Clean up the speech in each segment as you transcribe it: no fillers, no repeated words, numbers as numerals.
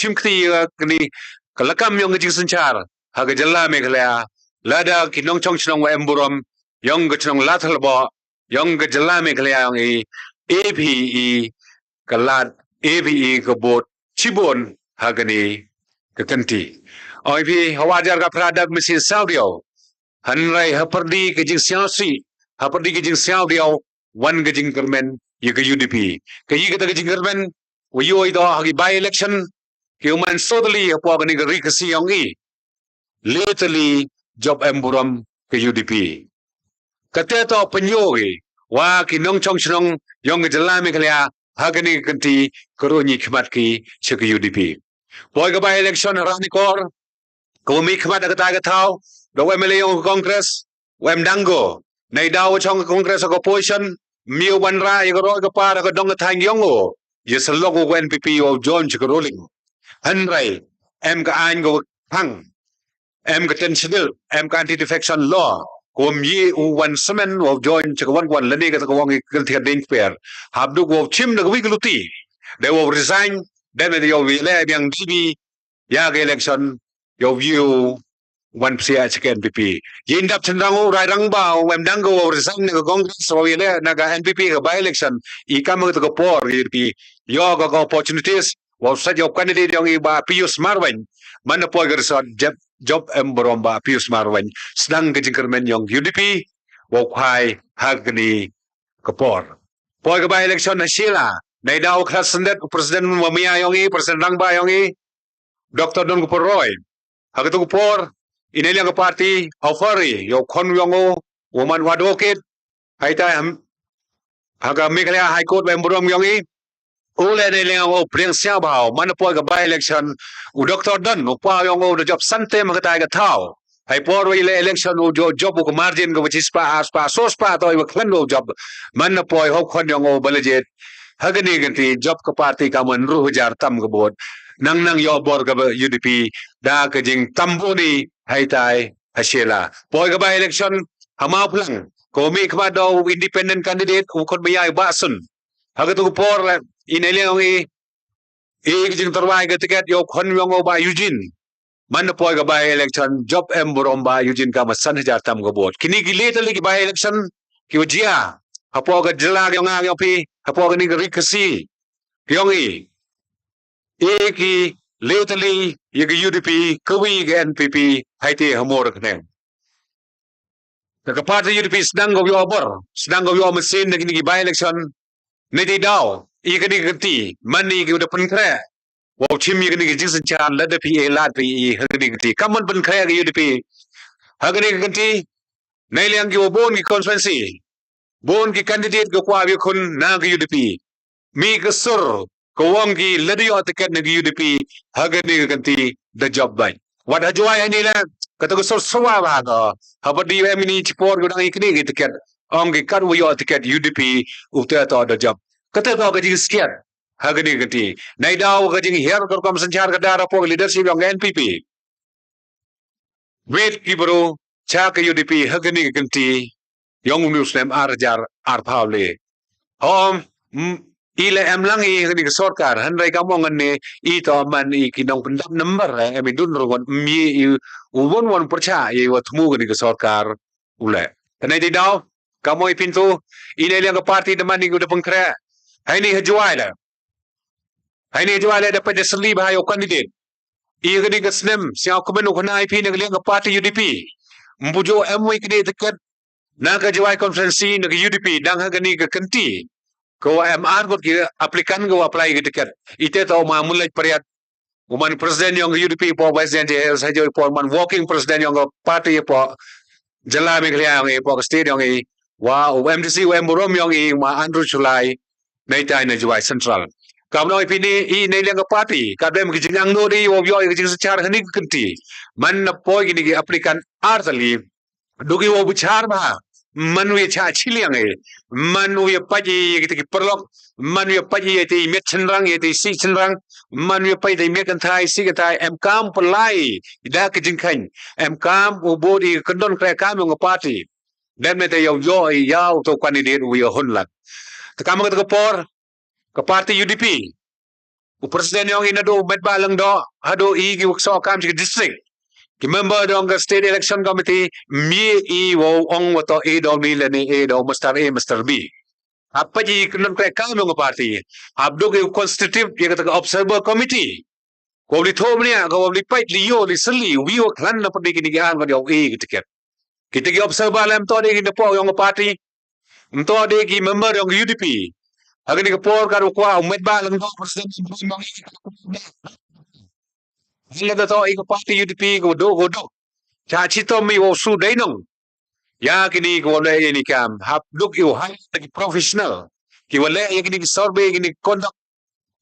tim kti kini kelakam yang ngejing sencar haga jalla Meghalaya lada kinong chong chnong wa emburam yang gechnong Ladthadlaboh yang gejalla Meghalaya yang APE kelat APE kebot cibon hagani kekanti OIP hawajar ka pradab mesin saudio hanrai haperdi kejing siasi haperdi kejing saudio wan kejing kermen ye ke UDP ke yi kata kejing kermen wayo ito hagi by election ke uman sodali apa gani ke rikasi yang lately job emburam ke UDP kata to penyogi wa kinong chong chnong yang jalla Meghalaya hagani kanti koroni khmat ki chek UDP boy ka by election rani kor ko mi khmat ka ta ka thau do MLA ong congress wem dango nei daw chong congress ko opposition miu banra ye ro ka par ka dong thang yongo ye salok ko NPP o John chik rolling hanrai em ka an go phang em ka tensional em ka anti defection law kom yi u wan semen of join chik wan lani ka ko wang ka thia ding per habdu go chim na wi gluti they will resign then they will le yang TV ya ga election yo view one psia chik NPP yin dap chendango rai rang ba wem dango resign ka congress so le na ka NPP ka by election I kam ka ko por UDP yo ga opportunities wa sa job candidate yang iba Pius Marwan mana po ga job emborom ba Pius Marwan sedang ke jingkermen yang UDP wa khai hagni kapor po ga by election na Syllad nei daw khas sendet presiden mamia yang presiden rang ba yang Dr. Don Kuporoy hagatu kupor ineliang ke parti oferi yo kon yongo woman advocate haita haga Meghalaya High Court emborom yang ule ne leng o preng sia bao man po ga by election u Dr. Don u pa yong o job sante ma ga thau hai por wi le election u job ko margin ko which pa sospa to i khan o job man po ho khon yong o balajet hagani ganti job ko parti ka man ru jar tam go bot nang yo bor ga UDP da ka jing tamboni hai tai hasela po ga by election hama pulang ko mi khma do independent candidate u khon bayai ba sun hagatu por ineliang jing terwai ke tiket yo khon yong o ba Eugene man po ga by election job emborom ba Eugene ka masan hajar tam go bot kini gile tali ki by election ki wajia hapo ga jela yo nga yo pi hapo ga ni rikasi yong ki lately ye ga UDP kawi ga NPP haite hamor kne ka party UDP sedang go yo bor sedang go yo mesin ni by election ni di daw I kani ganti mani ki udah penkre wow chim ye kani jing chan la de PA lat PE hagani ganti kaman penkre ki UDP hagani ganti nei liang ki bon ki constituency bon ki candidate ko kwa bi kun na ki UDP mi ka sur ko wong ki ladio tiket na ki UDP hagani ganti the job by what ajwa ani la kata ko sur sawa ba ko habadi emini chipor ko dang ikni ki tiket ong ki kan wo tiket UDP uta to the job kata ko ga jing scared hagani ganti nai daw ga jing her ko kam sanchar ga dara po leadership yang NPP wait ki bro cha ka UDP hagani ganti yang muslim arjar arphaule hom ile emlang hagani ka sarkar hanrai ka mongan ne to man kinong pendap number emi dun ron mi won percha ye watmu gani ka sarkar ule tanai di daw kamoy pintu ile liang ka party de man ni udah pengkra hai ni hajwai la dapat desli ba yo candidate I gani ka snem sia ko menu khana IP ne liang ka party UDP mbujo MW kini tiket na ka jawai conference na ka UDP dang gani ka kanti ko MR ko ki applicant go apply ki tiket ite to ma Moonlight Pariat uman president yang UDP po president sa jo po man walking president yang party po jala Meghalaya yang po state yang wa MDC emborom yang ma Andrew Chulai nei tai na jawai central kam noi pini nei liang ka party ka dem ki jingang no di wo yo ki jing secara hani kanti man na po ki ni applicant artali dugi wo bichar ba manu ye cha chiliang manu ye paji ki perlok manu ye paji ye ti met chenrang ye ti si chenrang manu ye paji met kan thai si ka thai em kam pelai da ki jing khan em kam wo bodi kandon kra kam ng party dan me te yo yaw to candidate wo yo honlat ta kam ka por ka party UDP Presiden yang ina do met balang do hado I ki wakso kam ci district ki member do ang state election committee mi I wo ong wato A do mi leni A do Mr. A Mr. B apa ji kenon kre kam ng party abdo ki constitutive ye kata observer committee ko li thom ni ko li pait li yo li sli wi wo klan na padi ki digan ko yo E tiket kita ki observer lam to de ki po yung party to de ki member yung UDP Agar ni kapor karu kwa umet ba lang do presiden mang Hila da to iko party UDP go do cha chito mi wo su dai nong ya kini ko le ni kam hap duk yu hai ki professional ki wale ya kini survey kini conduct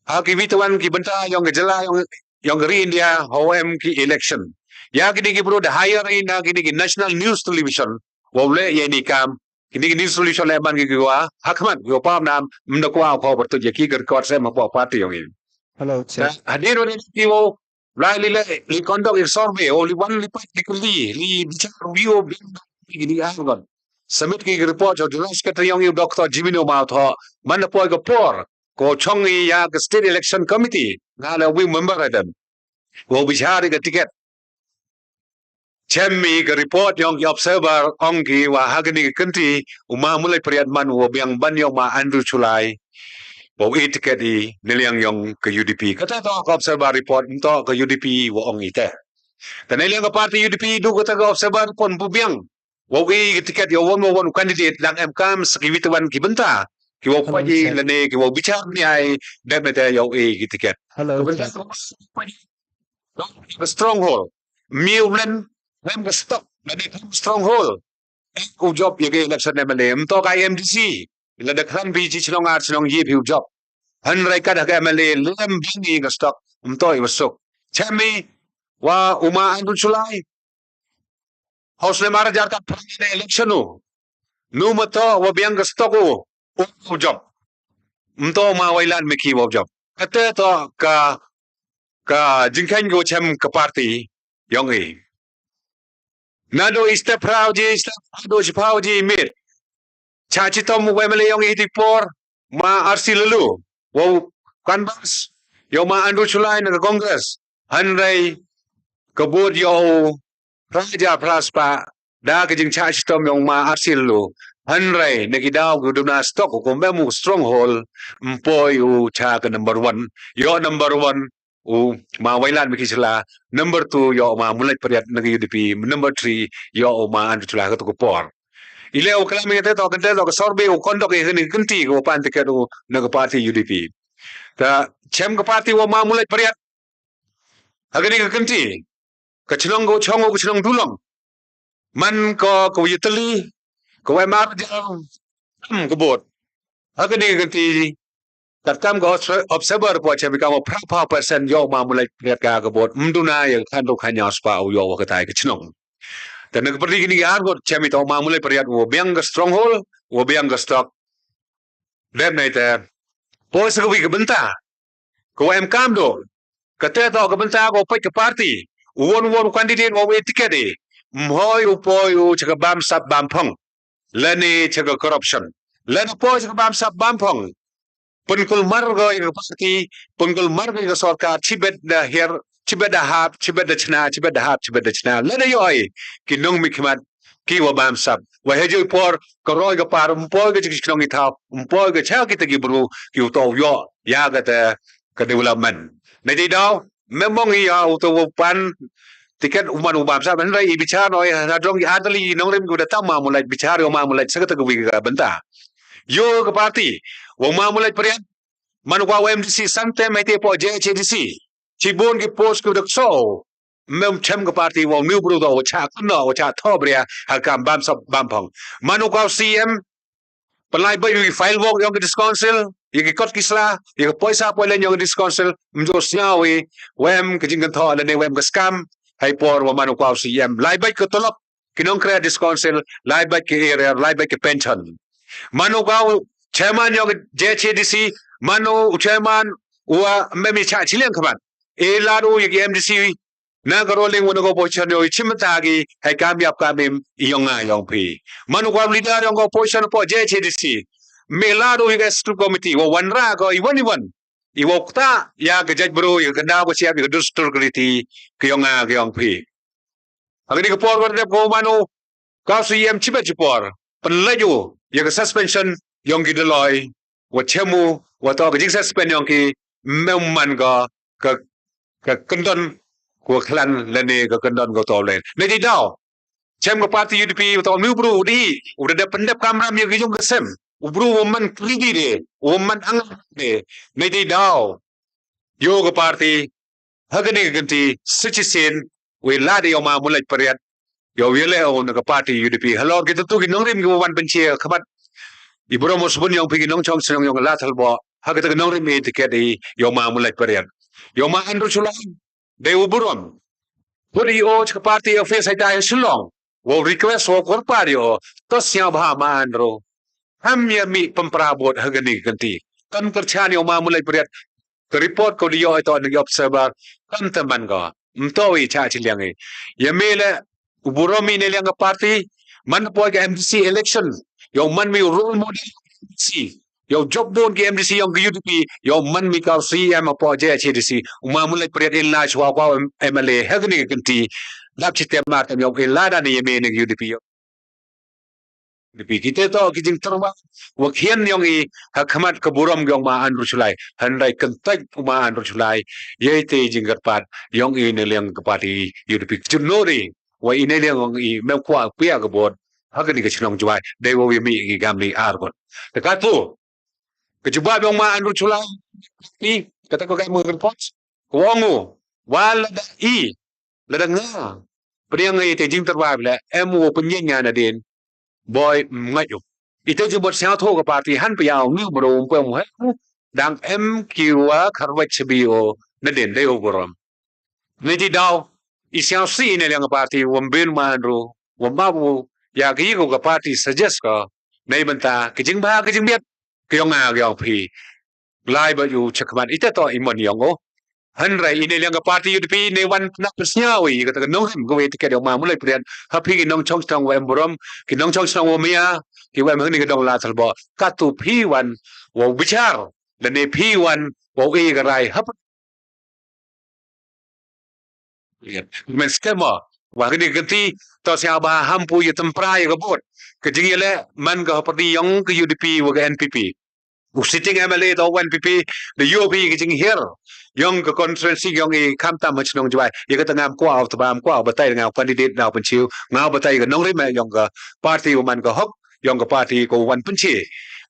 ha ki vitawan ki benta yang jela yang ri India HOM ki election ya kini ki bro the higher in kini ki national news television wo le ya ni kam kini news television le ban ki wa hakman yo pam nam mna kwa ko bertu ya ki gar ko se ma po party yang ini Hello, Chair. hadir ni ki wo lai li conduct a survey only one li bicara view gini angon submit ki report jo general secretary yang Dr. Jimino ma tho man po ko por ko chongi ya state election committee na la we member adam wo bicara ga ticket chemmi ke report yang observer ong ki wa hagni kanti Moonlight Pariat man wo biang ban yang ma Andrew Chulai wo ticket di niliang yang ke UDP kata to observer report to ke UDP wo ong ite dan niliang ke party UDP du kata observer pon bubiang wo ticket yo won candidate lang MKM sekiwitawan ki benta ki wo paji lene ki wo bicar ni ai demete yo ticket Hello, stronghold miulen lem ke stop lene stronghold ku job ye ke election MLA to ka MDC la de kran bi chi chnong ar chnong ye phiu job han rai ka da ka MLA lem bingi ke stock to I wasuk chemi wa uma andu chulai House le mara jar ka election nu mato wa biang ke stock u job to ma wailan me ki wo job kate to ka jingkan go chem ka party yong Nado iste prauji do prauji mir chachi tom wemele yong por ma arsi lulu wo kanbas yo ma andu chulai na congress hanrai kabud yo raja praspa da ke jing chachi tom yong ma arsi lulu hanrai negidaw guduna stock ko memu stronghold mpoi u cha ka number 1 yo number 1 ma wailan mikisla number 2 yo ma Moonlight Pariat nagi UDP number 3 yo ma andu chula ko por ile o kala mi te to kente to sorbe o kondok e ni kunti ko pan te ko nag party UDP ta chem ko party wo ma Moonlight Pariat agani ka kunti ka chlong go chong go chlong dulong man ko yitali ko wa ma ko bot agani ka kunti Tatkam go observer po che bikamo pra percent yo ma Moonlight Pariat ka gabot mduna yang kando kanya spa yo wa katai ke chnong dan nag pergi gini ar go che mi to ma Moonlight Pariat wo biang ga stronghold wo biang ga stock dem nei te po se go bi benta ko em kam do kate to ga benta go pe ke party won candidate wo ticket e mhoi upoi u che bam sap bam phong lani che corruption lani po che bam sap bam phong Pungkul marga ing party, pungkul marga ing sarkar, chibet da her, chibet da hap, chibet da chna, chibet da hap, chibet da chna. Lada yo ay, kinong mikmat, ki wa bam sab. Wa hejo por, karoy ga par, umpoy ga chikis kinong itap, umpoy ga chao kita gibru, ki uto yo, ya ga ta, ka development. Na di daw, memong iya uto pan, tiket uman bam sab, nanay ibichar no, hadrong adali, nong rim ko da tama mulai bichar yo ma mulai, sa katagawi ga benta. Yo ka party, wo ma Moonlight Pariat manukwa MDC sante mete po JHDC chibon ki post ko dakso mem chem ka party wo new bro do cha kuno wo cha thobria hakam bam sab bam phong manukwa CM palai ba yu file wo yong dis council yi kot kisla yi poisa po len yong dis council mjo siawi wem ka jingan tho le wem ka scam hay por wo manukwa CM lai ba ko tolok kinong krea dis council lai ba ki area lai ba ki pension manukwa chairman yung JHDC mano chairman wa memi cha chilen kaman e laro yung MDC na garoling wono go position yo chimtagi hay kamyap kamim iyong nga yung pi mano kwa leader yung go position po JHDC me laro yung executive committee wa wanra go iwan iwokta ya gejaj bro ya ganda ko siap ya dustur kriti kiyong pi agni ko por de ko manu ka su yem chiba chipor penlaju ya ke suspension yong ki deloy wa chemu wa to ke suspend yong ki memman ka kendon ko klan lene ka kendon ko to len ne di daw chem ko parti UDP to mi bro di udah ada pendep kamera mi ki jong kesem ubru woman kridi de woman ang de ne di daw yo ko parti hagani ganti sichisin we ladi yo ma Moonlight Pariat yo wile o na parti UDP halor kita tu ginong rim gi wan benci khabat ibro mo subun yong pigi nong chong song yong Ladthadlaboh hagata ginong rim e tiket di yo ma Moonlight Pariat yo ma andro chulang de uburon puri o ka parti yo face ai sulong wo request wo korpario to sia bha ma andro ham ya mi pemprabot hagani ganti kan kerchan yo ma Moonlight Pariat ke report ko dia itu ada observer kan teman ko mtawi cha chiliang e yamele uburomi ne liang party man po ke MDC election yo man mi role model si yo job bon ke MDC yo UDP yo man mi ka CM po je HDC uma Moonlight Pariat in la chwa kwa MLA hagni kanti lap chitem ma tam yo ke lada ni yeme ne UDP yo Depi kita to kijing terwa wakhian yong I hakmat keburam yong ma an rusulai handai kentai ma an rusulai yete jinggat pat yong I ne liang kepati UDP junori wa ine liang yong I mekwa pia kebot hakani ke chinong juai dei wo mi ki gamli arbon tekatu kejuba yong ma an rusulai ni kata ko kai mo report wongu wal da I ladanga priang I te jing terwa bla emu penyenya na din boy ngayo ite ju bot sia tho ka party han piao ni bro pom he dang MQ kharwach bio na den dei ogorom ni di daw I sia si ne yang party wom bin manro wom babu ya gi ko ka party suggest ka nei banta kijing ba kijing biat kyong a kyong phi lai ba yu chakman ite to imon yong hanrai ine liang ka party UDP ne wan na persnyawi kata nong rim go etiket yo ma Moonlight Pariat happy ki nong chong chong wem borom ki nong chong chong wo mia ki wem hni ka dong Ladthadlaboh katu phi wan wo bichar le ne phi wan wo e ka rai hap men skema wa hni ganti to sia ba hampu ye temprai ka bot ke jingile man ka party yong ka UDP wo ka NPP sitting MLA to NPP the UOP kijing here yong ka constituency yong I kamta mach nong jwai ye ka tangam kwa of tabam kwa batai ngau candidate now penchiu ngau batai ka nong rim yong ka party man ka hok yong ka party ko wan penchi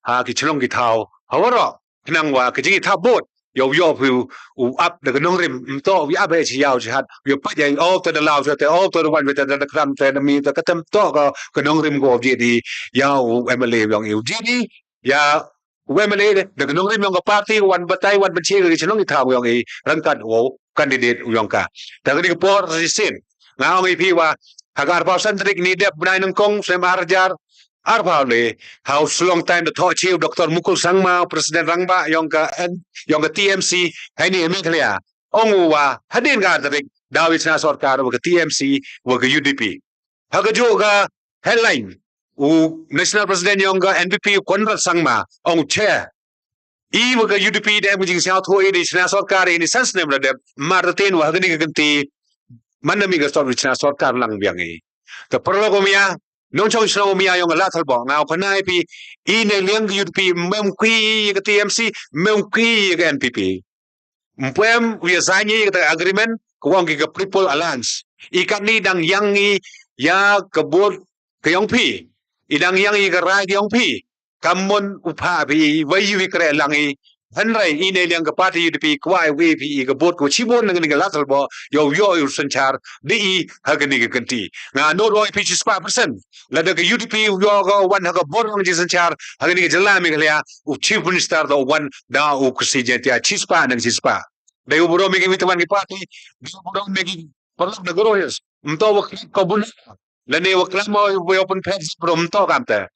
ha ki chlong ki thau hawaro nang wa kijing tha bot yo hu u up the nong rim to wi up chi yao chi hat yo pa yang all to the lao to all to the one with the kram te mi ta katam to ka nong rim go ji di yao MLA yong yu ji di ya Wemele de nong rim yong party wan batai wan benci ke chinong itham yong I rangkat wo candidate yong ka dagni por sisin ngao I piwa hagar pa santrik ni dep bnai nang kong sem arjar arba le how long time the thought chief Dr. Mukul Sangma president rangba yong ka TMC hai ni Meghalaya ongu wa hadin ga tarik dawit na sarkar wa TMC wa UDP haga jo ga headline u national president yong ga NPP Konrad Sangma ong chair I wa ga UDP de mujing sia tho I national sarkar ini sans nem la de martin wa ga ni ga ganti manami ga sor national sarkar lang biang I the prologomia nong chong chong mia yong Ladthadlaboh ngau panai pi I ne liang UDP mem kui ga TMC mem kui ga NPP mpem wi sanyi ga agreement ko wong ga triple alliance ikan ni dang yang I ya kebur ke yong pi idang yang I garai yong pi kamon upha pi wai wi kre langi hanrai ine liang ka party UDP kwai wi pi ga bot ko chibon nang ni ga Ladthadlaboh yo sanchar di hagani ga kanti nga no roi pi 5% la da ga UDP yo ga wan ha ga bot nang ji sanchar hagani ga jalla Meghalaya u chief minister do wan da u kusi jentia chispa nang chispa dai u buro mi gi witawan gi party di buro mi gi parlok na goro yes mto wa ko bun la ne wa klamo we open page pro mto kamta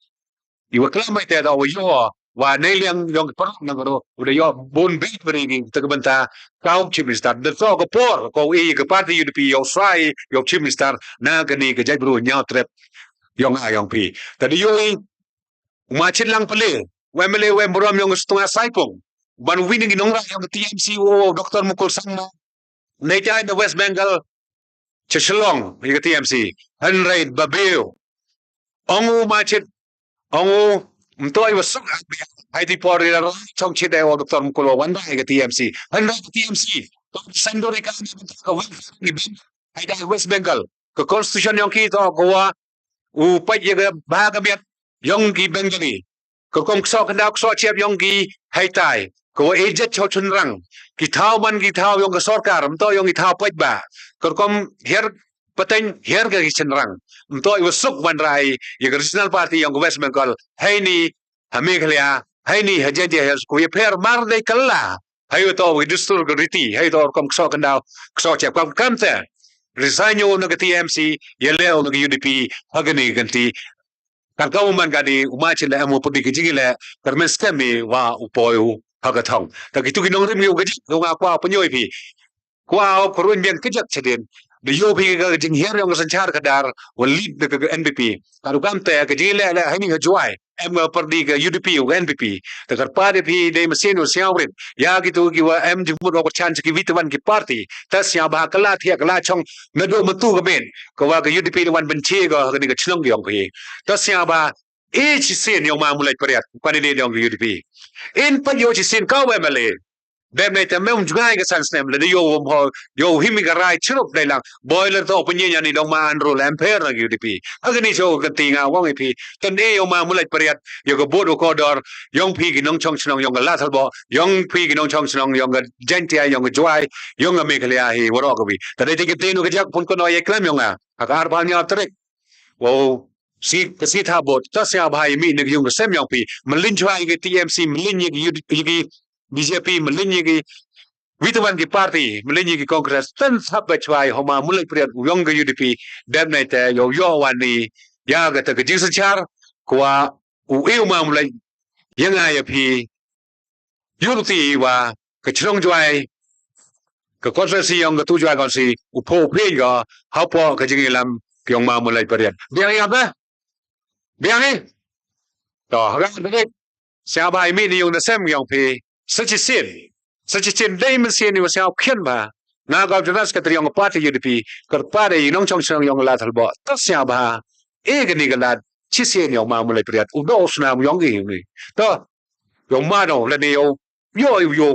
I wa klamo te da wa yo wa ne liang yong parlok na goro u de yo bon bit bringing ta banta kau chief minister the so ko por ko I ga party UDP yo sai yo chief minister na ga ni ga jai bro nya trep yong a yong pi ta di yo I ma chin lang pale wemele wem brom yong stunga saipong ban winning in Nongra yang TMC o Dr. Mukul Sangma Nature in the West Bengal Chichalong yung TMC Henry Babeo Ongu Machit Ongu Mtoy was so happy por trong chit o Dr. Mukul one day TMC Henry TMC Sandori ka ay West Bengal ko constitution yung kito ko upay yung bahagabiat yung gi Bengali ko kung so kandaw so chiap yung gi haytay ko ejet cho chunrang gitaw man gitaw yung sarkar mto yung gitaw paidbah ko kom her pateng her ga chinrang mto iwasuk man rai yung regional party yung West Bengal hay ni Meghalaya hay ni hajeje ko ye per mar de kala hay to wi dustur griti hay to kom so kandaw so chiap kom kamte resign na TMC yeleo na UDP hagani ganti kau man gadi umachin la amo pudi kijingile karmen skemi wa upoyu hagatong tak itu ginong rim yu gaji nga kwa panyoy pi kwa korun bian kejak chedin de yo pi ga jing her yang sanchar kadar wa lead de NBP karu kamte ga jingile la hani hajwai em perdi ke UDP u NBP takar pade pi de meseno siawrit ya gitu ki wa em jumur wa chan ki vitawan ki party tas ya ba kala thia kala chong nado matu ga ben ko wa ga UDP wan benchi ga ga ni ga chnong yong pi tas ya ba each sin yong ma mulai pariat kwani de yong UDP in pa yo chi sin ka wa male Bem này thì mấy ông ngay cái sản phẩm là đi vô himi cái rai trước đây là boiler to punya nhà này đông mà anh rồi làm fair là UDP. Cái này show cái tiếng nào cũng vậy. Tuần này ông mà mulai periat, yo cái board của đor, yong pi cái nông trong sông yong cái Ladthadlaboh, yong pi cái nông trong sông yong cái gentia yong cái joy, yong cái Meghalaya hi waro cái bi. Tại đây cái tên nó cái chắc pun có nói cái yong à. Cái arban nhau trek. Wow. Si tha bot ta sia bhai mi ne yung sem yong pi malin chwai cái TMC malin cái BJP melinyi Witawan ki party melinyi ki Congress tan sabai chwai homa mulai priat uyong ke UDP dem nai te yo wani ya ga ta ke char kwa u ma mulai yang ai pi unity wa ke chrong chwai ke Congress yong ke tu chwai kon si u po phe ga ha po ke jing lam kyong ma mulai priat biang ya ba biang ni to ha ga sia bai mi ni yung na sem yong pi Such a sin, day man sin was how kin ba. Na ga jnas ka triyong party UDP, kar pare yong chong chong yong Ladthadlaboh. Tas ya ba. E ga ni ga lad, chi sin yong ma mulai priat. U do snam yong gi ni. To yong ma no la ni yo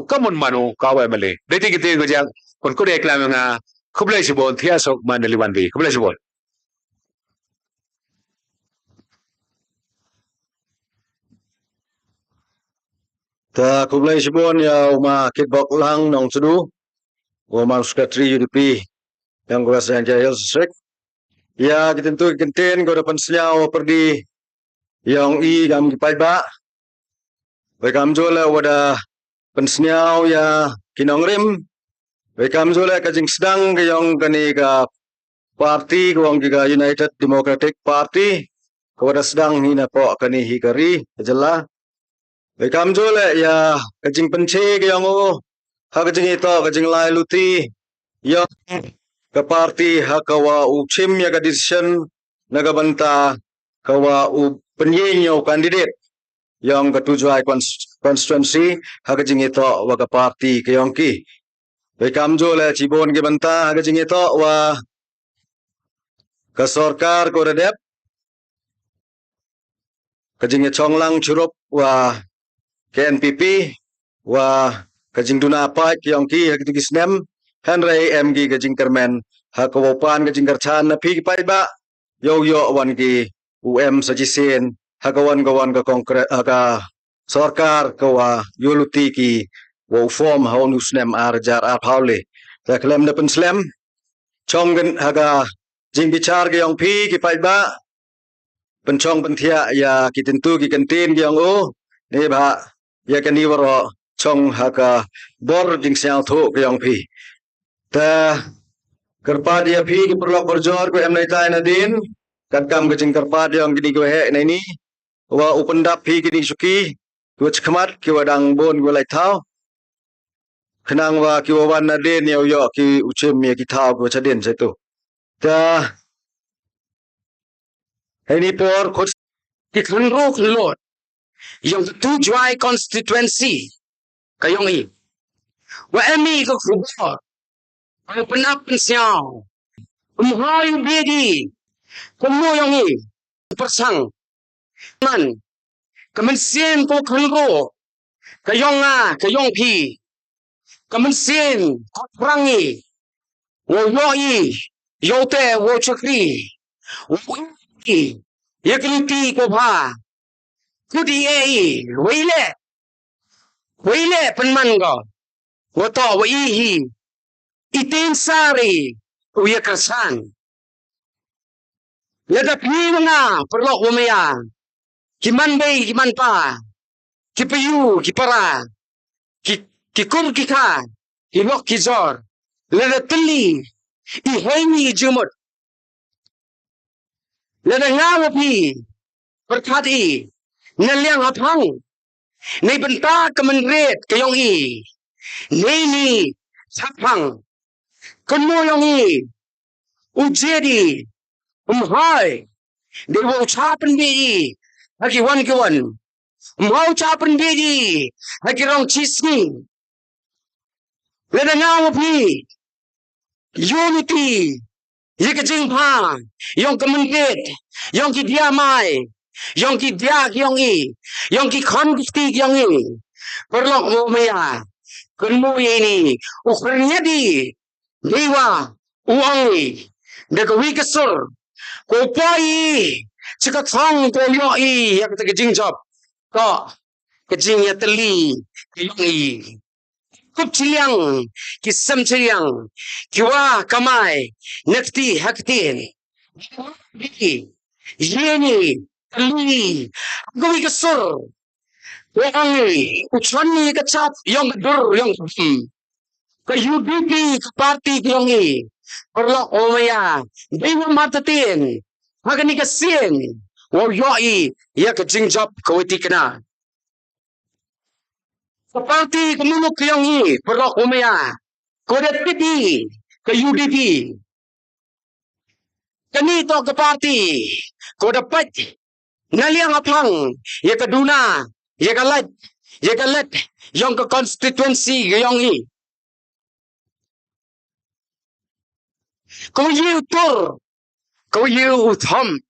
kamon mano ka wa male. Dai ti kite ga jang kon ko reklam nga khublai sibon thia sok man liwan bi. Khublai sibon. Ta kublai sibon ya uma kickbox lang nong sudu uma sekretari UDP yang gua sedang jahil sesek ya kitentu kenten gua dapat senyau perdi yang gam paidbah bekam jola wada pensenyau ya kinong rim bekam jola kajing sedang ke yang kani ka parti kuang juga United Democratic Party kawada sedang hina po kani hikari jela Bekam jole ya kajing penche yang ha kajing itu kajing lai luti yang ke parti ha kawa uchim ya ka decision nagabanta kawa u penyenyo kandidat yang ketujuh constituency ha kajing itu wa ka parti ke yang ki Bekam jole cibon ke banta ha kajing itu wa ka sarkar ko redep kajing chonglang churup wa KNPP wa kajing duna apa yang ki hak tinggi snem Henry MG kajing kermen hak kawapan kajing kerchan napi paidbah yo wan ki sajisen hak kawan ka kongres ka sarkar kawa yoluti ki wa form haunu snem arjar haule ta klem na penslem chonggen haga jing bicar ke yang pi ki paidbah pencong pentia ya ki tentu ki kentin ki yang ni ba ya kani waro chong haka bor jing siang tho ke yang pi ta kerpa dia pi ki perlok berjor ko em nai tai na din kat kam ke jing kerpa dia yang gini ko he nai ni wa upendap pi gini suki ko chkmat ki wadang bon ko lai thau khnang wa ki wan na din yo ki uchem mi ki thau ko chaden sai tu ta ini por ko ki thun rok lot yung tu joy constituency kayong i. Wa emi ka kubo. Ang panapin siya. Umhayo bedi. Kumo yung i. Persang. Man. Kamansin ko kanro. Kayong pi. Kamansin ko prangi. Wo yoi. Yote wo chakri. Wo i. Yakiti ko ba. Kudi e. Wile penman ko. Woto wa ihi. Itin sari. Uya kersan. Lada piwa nga. Perlok wumaya. Kiman bay, kiman pa. Kipayu, kipara. Kikur kika. Kilok kizor. Lada teli. Ihengi jumut. Lada ngawapi. Berkati. Naliang hapang. Nay benta kemenret kayong i. Nay ni sapang. Kamo yung i. Ujedi. Umhay. Dewa ucapan bedi. Haki wan kawan. Umhay ucapan bedi. Haki rong cisni. Lada ngawapi. Unity. Yikajing pa. Yung kemenret. Yung kidiamay. Yung kidiak yung i. Yung kikondistik yung i. Perlok mo maya. Kamo ini. Ukranya di. Dewa. Uang i. Dagawi kasur. Kopai. Cika tong ko yo i. Yak kajing job. Ko. Kajing ya teli. Yung i. Kup ciliang. Kisam ciliang. Kiwa kamay. Nakti haktin. Biki. Yeni. Teli. Gawi kasur. Wangi. Uchani kacap. Yung dur. Yung ka UDP. Ka party yung i. Perlok omaya. Dewa matatin. Hagani kasin. Wo yoi. Ya kajing job. Kawiti ka na. Sa party kumulok yung i. Perlok omaya. Kodat piti. Ka UDP. Kanito ka party. Kodapat. Naliang apang. Ya kaduna. Ya kalat. Ya kalat. Yung ka constituency. Yung i. Kau yu tur. Kau yu utham.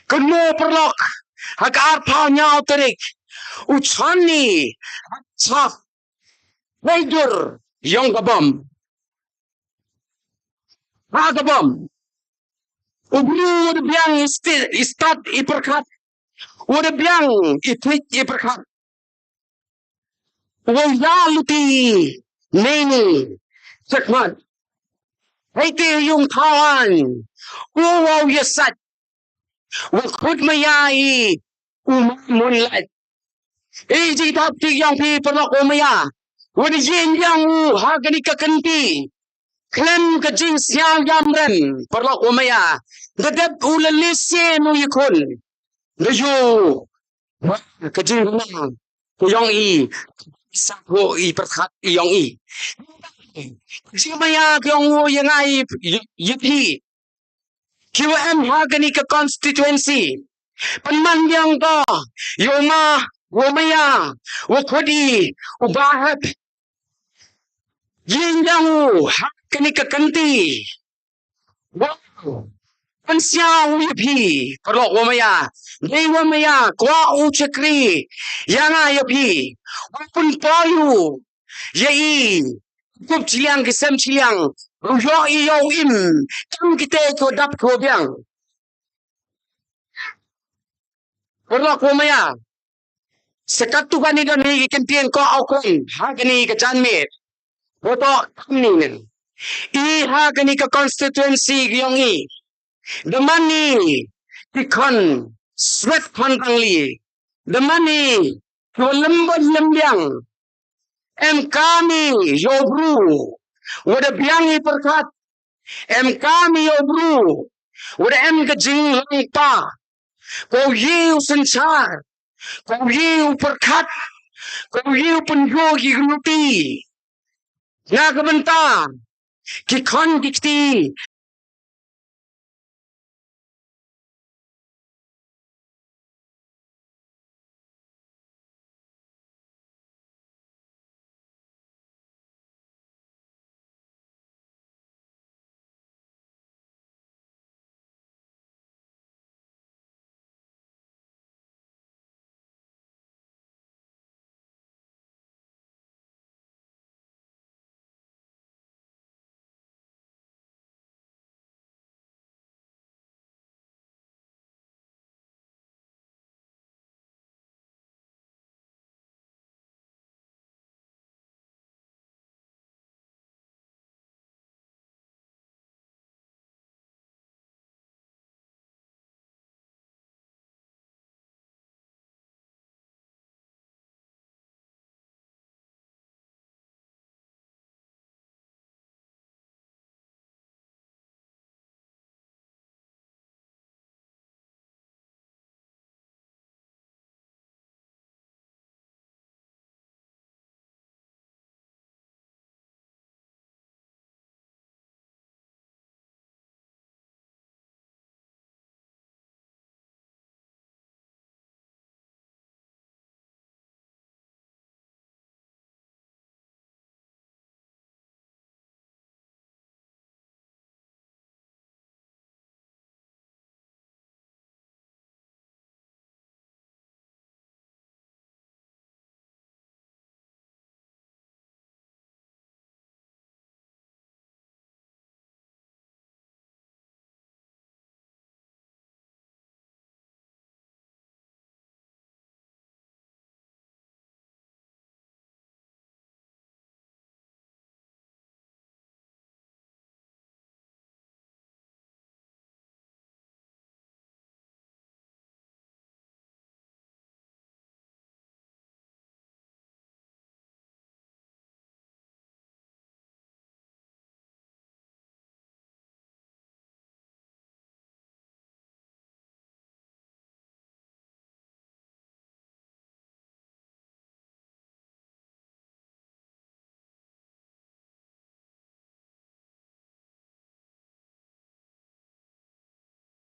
Kuno perlok. Hak arpa nyau terik. Uchani. Saf. Waidur. Yung kabam. Hagabam. Ubru wada biang istat iperkat. Wada biang itwit iperkat. Wayaluti. Neni. Sakmat. Haiti yung tawan. Uwaw yasat. Wakut mayai. Moonlight. Eji tapti yang pi perlok umaya. Wadi yin yang hagani kakanti. Klem kajing siang yamren. Perlok umaya. Dadab ulalisi no yikun. Dayo. Kajing rumah. Kuyong i. Isa ko i perkat iyong i. Kajing maya kuyong yung ay yipi. QM hagani ka constituency. Panmandyang ka. Yuma. Wumaya. Wakudi. Ubahat. Yindaw. Hagani ka kanti. Wow. Pansya uyapi. Perlok wumaya. Dewa maya. Kwa uchakri. Yang ayapi. Wapun payu. Yai. Kup ciliang kisam ciliang. Ruyo iyo im. Kam kita ko dap ko biang. Perlok wumaya. Sekatukan ni ni kentien ko aukon. Hagani ka janmit. Boto kamnin. Hagani ka constituency yung i. The money. Tikon. Sweat pantangli. The money. Ko lembod lembyang. Kami yobru. Wada biang iperkat. Kami yobru. Wada kajing lang pa. Ko yiw sensar. Kau yiw perkat. Kau yiw penyogi geluti. Nga kabenta. Kikon kikti.